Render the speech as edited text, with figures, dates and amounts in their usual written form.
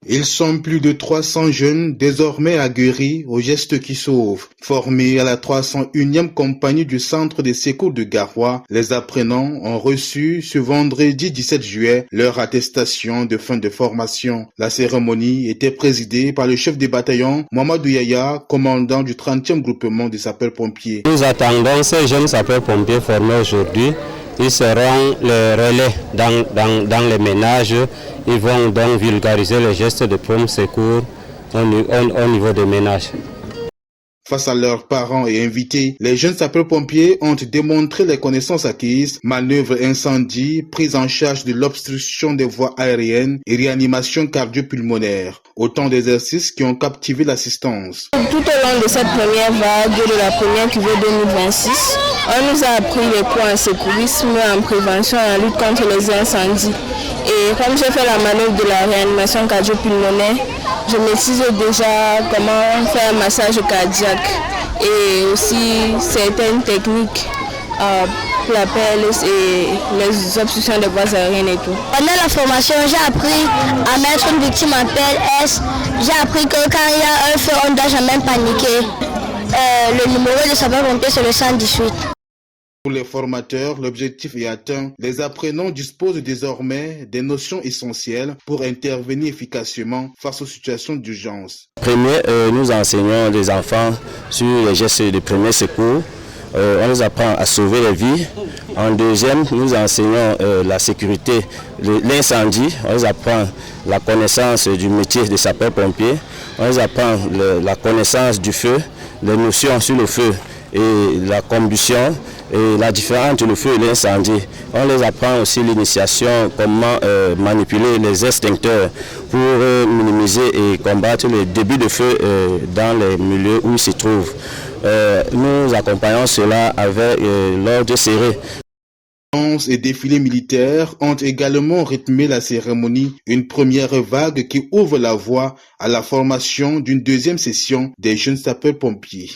Ils sont plus de 300 jeunes désormais aguerris aux gestes qui sauvent. Formés à la 301e compagnie du centre des secours de Garoua, les apprenants ont reçu ce vendredi 17 juillet leur attestation de fin de formation. La cérémonie était présidée par le chef des bataillons, Mamadou Yaya, commandant du 30e groupement des sapeurs-pompiers. Nous attendons ces jeunes sapeurs-pompiers formés aujourd'hui. Ils seront les relais dans les ménages. Ils vont donc vulgariser les gestes de premier secours au niveau des ménages. Face à leurs parents et invités, les jeunes sapeurs-pompiers ont démontré les connaissances acquises, manœuvres incendie, prise en charge de l'obstruction des voies aériennes et réanimation cardio-pulmonaire. Autant d'exercices qui ont captivé l'assistance. Tout au long de cette première vague de la première cuvée 2026, on nous a appris les cours en secourisme, en prévention et en lutte contre les incendies. Et comme j'ai fait la manœuvre de la réanimation cardio-pulmonaire, je maîtrise déjà comment faire un massage cardiaque et aussi certaines techniques pour la PLS et les obstructions des voies aériennes et tout. Pendant la formation, j'ai appris à mettre une victime en PLS. J'ai appris que quand il y a un feu, on ne doit jamais paniquer. Le numéro de sapeur-pompier, c'est le 118. Pour les formateurs, l'objectif est atteint. Les apprenants disposent désormais des notions essentielles pour intervenir efficacement face aux situations d'urgence. Premier, nous enseignons les enfants sur les gestes de premier secours. On les apprend à sauver les vies. En deuxième, nous enseignons la sécurité, l'incendie. On les apprend la connaissance du métier de sapeur-pompier. On les apprend la connaissance du feu, les notions sur le feu et la combustion et la différence entre le feu et l'incendie. On les apprend aussi l'initiation, comment manipuler les extincteurs pour minimiser et combattre les débuts de feu dans les milieux où ils se trouvent. Nous accompagnons cela avec l'ordre serré. Et défilés militaires ont également rythmé la cérémonie, une première vague qui ouvre la voie à la formation d'une deuxième session des jeunes sapeurs-pompiers.